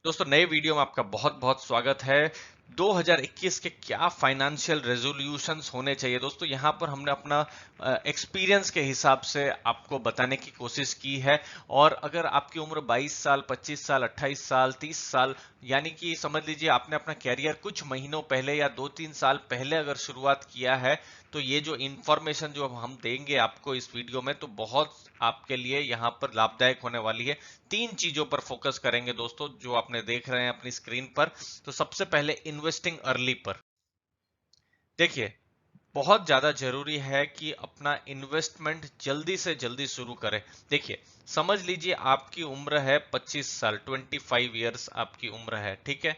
दोस्तों नए वीडियो में आपका बहुत बहुत स्वागत है। 2021 के क्या फाइनेंशियल रेजोल्यूशंस होने चाहिए दोस्तों, यहाँ पर हमने अपना एक्सपीरियंस के हिसाब से आपको बताने की कोशिश की है। और अगर आपकी उम्र 22 साल, 25 साल, 28 साल, 30 साल, यानी कि समझ लीजिए आपने अपना कैरियर कुछ महीनों पहले या 2-3 साल पहले अगर शुरुआत किया है, तो ये जो इन्फॉर्मेशन जो हम देंगे आपको इस वीडियो में, तो बहुत आपके लिए यहाँ पर लाभदायक होने वाली है। 3 चीजों पर फोकस करेंगे दोस्तों, जो आपने देख रहे हैं अपनी स्क्रीन पर। तो सबसे पहले इन्वेस्टिंग अर्ली पर देखिए, बहुत ज्यादा जरूरी है कि अपना इन्वेस्टमेंट जल्दी से जल्दी शुरू करें। देखिए, समझ लीजिए आपकी उम्र है 25 साल, 25 इयर्स आपकी उम्र है, ठीक है।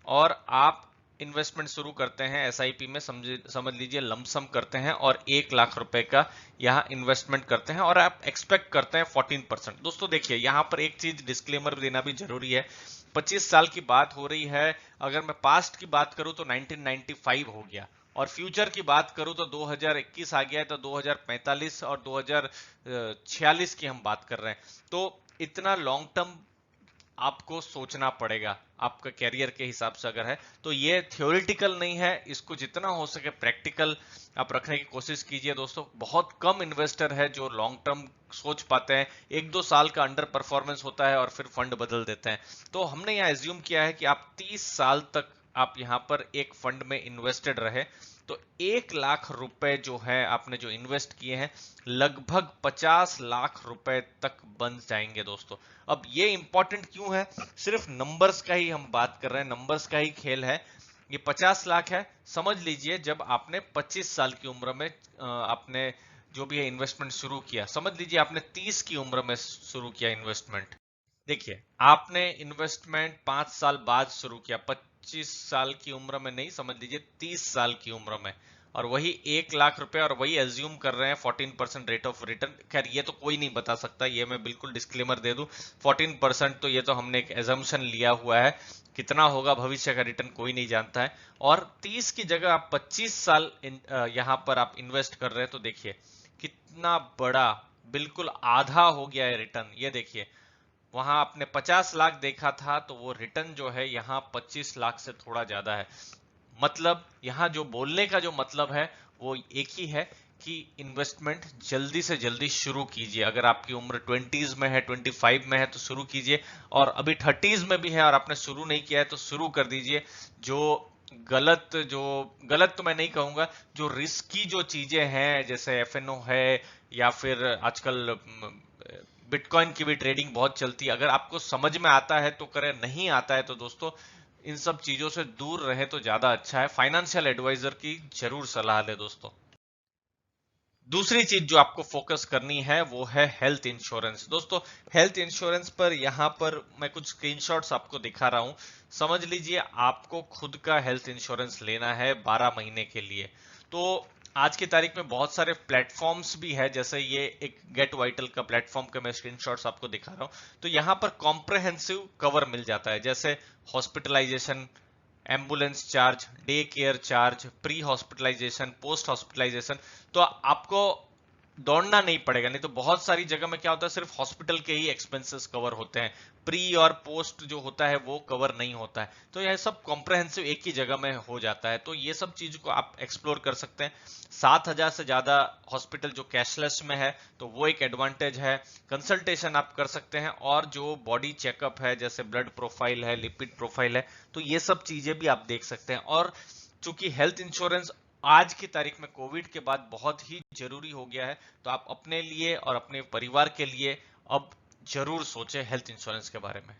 और आप इन्वेस्टमेंट शुरू करते हैं एसआईपी में, समझ लीजिए लमसम करते हैं और 1 लाख रुपए का यहाँ इन्वेस्टमेंट करते हैं और आप एक्सपेक्ट करते हैं 14%। दोस्तों देखिए, यहाँ पर एक चीज डिस्क्लेमर देना भी जरूरी है। 25 साल की बात हो रही है, अगर मैं पास्ट की बात करूं तो 1995 हो गया, और फ्यूचर की बात करूं तो 2021 आ गया है, तो 2045 और 2046 की हम बात कर रहे हैं। तो इतना लॉन्ग टर्म आपको सोचना पड़ेगा आपका कैरियर के हिसाब से अगर है तो। ये थ्योरेटिकल नहीं है, इसको जितना हो सके प्रैक्टिकल आप रखने की कोशिश कीजिए दोस्तों। बहुत कम इन्वेस्टर है जो लॉन्ग टर्म सोच पाते हैं। 1-2 साल का अंडर परफॉर्मेंस होता है और फिर फंड बदल देते हैं। तो हमने यहाँ एज्यूम किया है कि आप 30 साल तक आप यहाँ पर एक फंड में इन्वेस्टेड रहे, तो 1 लाख रुपए जो है आपने जो इन्वेस्ट किए हैं, लगभग 50 लाख रुपए तक बन जाएंगे दोस्तों। अब ये इंपॉर्टेंट क्यों है? सिर्फ नंबर्स का ही हम बात कर रहे हैं, नंबर्स का ही खेल है। ये 50 लाख है, समझ लीजिए जब आपने 25 साल की उम्र में आपने जो भी है इन्वेस्टमेंट शुरू किया, समझ लीजिए आपने 30 की उम्र में शुरू किया इन्वेस्टमेंट। देखिए, आपने इन्वेस्टमेंट 5 साल बाद शुरू किया, 25 साल की उम्र में नहीं, समझ लीजिए 30 साल की उम्र में, और वही 1 लाख रुपए, और वही एज्यूम कर रहे हैं 14% रेट ऑफ रिटर्न। खैर ये तो कोई नहीं बता सकता, ये मैं बिल्कुल डिस्क्लेमर दे दूं। 14% तो ये तो हमने एक एजम्पशन लिया हुआ है, कितना होगा भविष्य का रिटर्न कोई नहीं जानता है। और 30 की जगह आप 25 साल यहाँ पर आप इन्वेस्ट कर रहे हैं, तो देखिए कितना बड़ा, बिल्कुल आधा हो गया है रिटर्न। ये देखिए, वहां आपने 50 लाख देखा था, तो वो रिटर्न जो है यहाँ 25 लाख से थोड़ा ज्यादा है। मतलब यहाँ जो बोलने का जो मतलब है वो एक ही है कि इन्वेस्टमेंट जल्दी से जल्दी शुरू कीजिए। अगर आपकी उम्र 20s में है, 25 में है, तो शुरू कीजिए। और अभी 30s में भी है और आपने शुरू नहीं किया है, तो शुरू कर दीजिए। जो जो गलत तो मैं नहीं कहूंगा, जो रिस्की जो चीजें हैं जैसे एफएनओ है, या फिर आजकल बिटकॉइन की भी ट्रेडिंग बहुत चलती है, अगर आपको समझ में आता है तो करें, नहीं आता है तो दोस्तों इन सब चीजों से दूर रहे तो ज्यादा अच्छा है। फाइनेंशियल एडवाइजर की जरूर सलाह ले दोस्तों। दूसरी चीज जो आपको फोकस करनी है वो है हेल्थ इंश्योरेंस। दोस्तों, हेल्थ इंश्योरेंस पर यहाँ पर मैं कुछ स्क्रीनशॉट्स आपको दिखा रहा हूं। समझ लीजिए आपको खुद का हेल्थ इंश्योरेंस लेना है 12 महीने के लिए। तो आज की तारीख में बहुत सारे प्लेटफॉर्म्स भी है, जैसे ये एक गेट वाइटल का प्लेटफॉर्म का मैं स्क्रीनशॉट्स आपको दिखा रहा हूं। तो यहाँ पर कॉम्प्रहेंसिव कवर मिल जाता है, जैसे hospitalisation, ambulance charge, day care charge, pre hospitalisation, post hospitalisation. तो आपको दौड़ना नहीं पड़ेगा। नहीं तो बहुत सारी जगह में क्या होता है, सिर्फ हॉस्पिटल के ही एक्सपेंसेस कवर होते हैं, प्री और पोस्ट जो होता है वो कवर नहीं होता है। तो यह सब कॉम्प्रहेंसिव एक ही जगह में हो जाता है, तो ये सब चीज को आप एक्सप्लोर कर सकते हैं। 7,000 से ज्यादा हॉस्पिटल जो कैशलेस में है, तो वो एक एडवांटेज है। कंसल्टेशन आप कर सकते हैं, और जो बॉडी चेकअप है जैसे ब्लड प्रोफाइल है, लिपिड प्रोफाइल है, तो ये सब चीजें भी आप देख सकते हैं। और चूंकि हेल्थ इंश्योरेंस आज की तारीख में कोविड के बाद बहुत ही जरूरी हो गया है, तो आप अपने लिए और अपने परिवार के लिए अब जरूर सोचें हेल्थ इंश्योरेंस के बारे में।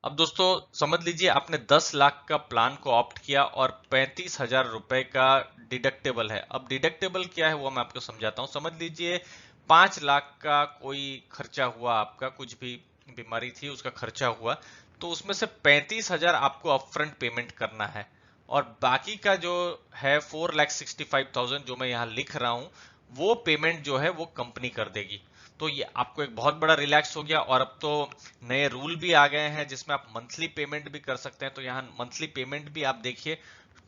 अब दोस्तों समझ लीजिए आपने 10 लाख का प्लान को ऑप्ट किया और 35,000 रुपए का डिडक्टेबल है। अब डिडक्टेबल क्या है वो मैं आपको समझाता हूँ। समझ लीजिए 5 लाख का कोई खर्चा हुआ, आपका कुछ भी बीमारी थी उसका खर्चा हुआ, तो उसमें से 35,000 आपको अपफ्रंट पेमेंट करना है। और बाकी का जो है 4,65,000 जो मैं यहाँ लिख रहा हूँ, वो पेमेंट जो है वो कंपनी कर देगी। तो ये आपको एक बहुत बड़ा रिलैक्स हो गया। और अब तो नए रूल भी आ गए हैं जिसमें आप मंथली पेमेंट भी कर सकते हैं। तो यहाँ मंथली पेमेंट भी आप देखिए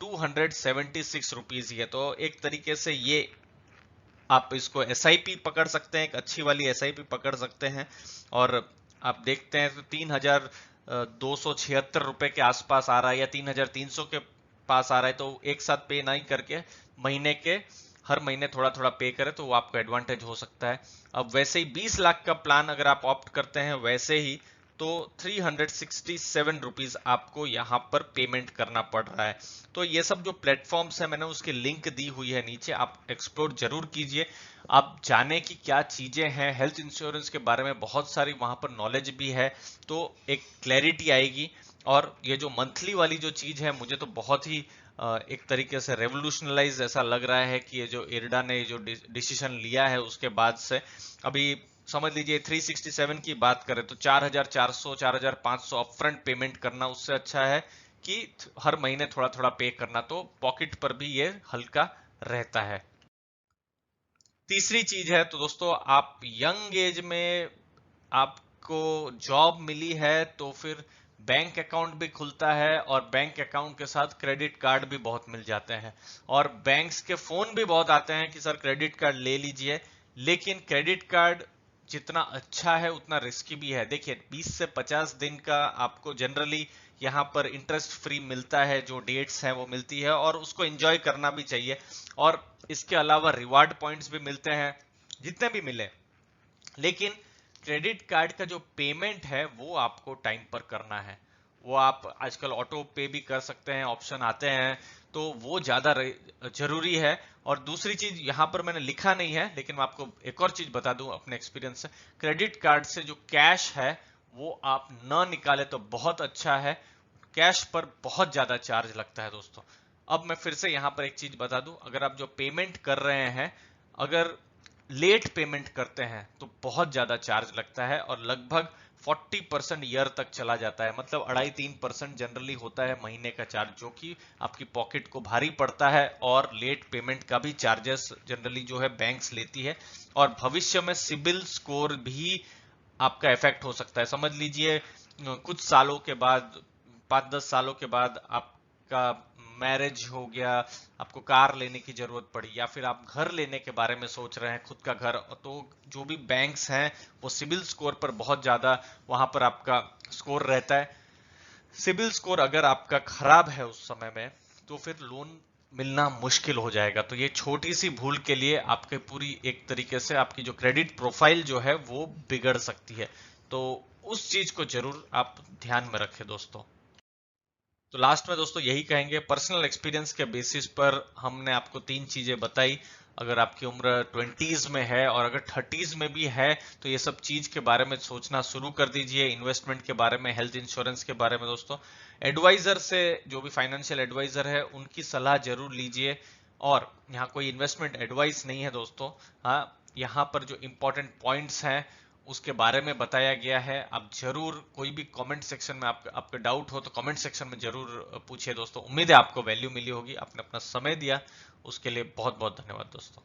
276 रुपीज ही है। तो एक तरीके से ये आप इसको एसआईपी पकड़ सकते हैं, एक अच्छी वाली एसआईपी पकड़ सकते हैं। और आप देखते हैं तो 3,276 रुपए के आसपास आ रहा है या 3,300 के पास आ रहा है, तो एक साथ पे नहीं करके महीने के हर महीने थोड़ा थोड़ा पे करें तो वो आपको एडवांटेज हो सकता है। अब वैसे ही 20 लाख का प्लान अगर आप ऑप्ट करते हैं वैसे ही, तो 367 रुपीज आपको यहाँ पर पेमेंट करना पड़ रहा है। तो ये सब जो प्लेटफॉर्म्स है मैंने उसकी लिंक दी हुई है नीचे, आप एक्सप्लोर जरूर कीजिए। आप जाने की क्या चीजें हैं हेल्थ इंश्योरेंस के बारे में, बहुत सारी वहां पर नॉलेज भी है, तो एक क्लैरिटी आएगी। और ये जो मंथली वाली जो चीज है मुझे तो बहुत ही एक तरीके से रेवोल्यूशनलाइज ऐसा लग रहा है कि ये जो इरडा ने जो डिसीजन लिया है उसके बाद से, अभी समझ लीजिए 367 की बात करें तो 4,400 4,500 अपफ्रंट पेमेंट करना उससे अच्छा है कि हर महीने थोड़ा थोड़ा पे करना, तो पॉकेट पर भी ये हल्का रहता है। तीसरी चीज है तो दोस्तों, आप यंग एज में आपको जॉब मिली है तो फिर बैंक अकाउंट भी खुलता है, और बैंक अकाउंट के साथ क्रेडिट कार्ड भी बहुत मिल जाते हैं, और बैंक्स के फोन भी बहुत आते हैं कि सर क्रेडिट कार्ड ले लीजिए। लेकिन क्रेडिट कार्ड जितना अच्छा है उतना रिस्की भी है। देखिए 20 से 50 दिन का आपको जनरली यहाँ पर इंटरेस्ट फ्री मिलता है, जो डेट्स हैं वो मिलती है, और उसको एंजॉय करना भी चाहिए। और इसके अलावा रिवार्ड पॉइंट्स भी मिलते हैं जितने भी मिले। लेकिन क्रेडिट कार्ड का जो पेमेंट है वो आपको टाइम पर करना है। वो आप आजकल ऑटो पे भी कर सकते हैं, ऑप्शन आते हैं, तो वो ज्यादा जरूरी है। और दूसरी चीज यहाँ पर मैंने लिखा नहीं है लेकिन मैं आपको एक और चीज बता दूं अपने एक्सपीरियंस से, क्रेडिट कार्ड से जो कैश है वो आप न निकाले तो बहुत अच्छा है। कैश पर बहुत ज्यादा चार्ज लगता है दोस्तों। अब मैं फिर से यहाँ पर एक चीज बता दूं, अगर आप जो पेमेंट कर रहे हैं, अगर लेट पेमेंट करते हैं तो बहुत ज्यादा चार्ज लगता है, और लगभग 40% ईयर तक चला जाता है, मतलब 2.5-3% जनरली होता है महीने का चार्ज, जो कि आपकी पॉकेट को भारी पड़ता है। और लेट पेमेंट का भी चार्जेस जनरली जो है बैंक्स लेती है, और भविष्य में सिबिल स्कोर भी आपका इफेक्ट हो सकता है। समझ लीजिए कुछ सालों के बाद, 5-10 सालों के बाद आपका मैरिज हो गया, आपको कार लेने की जरूरत पड़ी, या फिर आप घर लेने के बारे में सोच रहे हैं, खुद का घर, तो जो भी बैंक्स हैं वो सिबिल स्कोर पर बहुत ज्यादा वहां पर आपका स्कोर रहता है। सिबिल स्कोर अगर आपका खराब है उस समय में, तो फिर लोन मिलना मुश्किल हो जाएगा। तो ये छोटी सी भूल के लिए आपके पूरी एक तरीके से आपकी जो क्रेडिट प्रोफाइल जो है वो बिगड़ सकती है। तो उस चीज को जरूर आप ध्यान में रखें दोस्तों। तो लास्ट में दोस्तों यही कहेंगे, पर्सनल एक्सपीरियंस के बेसिस पर हमने आपको 3 चीजें बताई। अगर आपकी उम्र 20s में है और अगर 30s में भी है तो ये सब चीज के बारे में सोचना शुरू कर दीजिए, इन्वेस्टमेंट के बारे में, हेल्थ इंश्योरेंस के बारे में दोस्तों। एडवाइजर से, जो भी फाइनेंशियल एडवाइजर है उनकी सलाह जरूर लीजिए। और यहाँ कोई इन्वेस्टमेंट एडवाइस नहीं है दोस्तों, हाँ यहाँ पर जो इंपॉर्टेंट पॉइंट्स हैं उसके बारे में बताया गया है। आप जरूर कोई भी कमेंट सेक्शन में आपका डाउट हो तो कमेंट सेक्शन में जरूर पूछिए दोस्तों। उम्मीद है आपको वैल्यू मिली होगी। आपने अपना समय दिया उसके लिए बहुत बहुत धन्यवाद दोस्तों।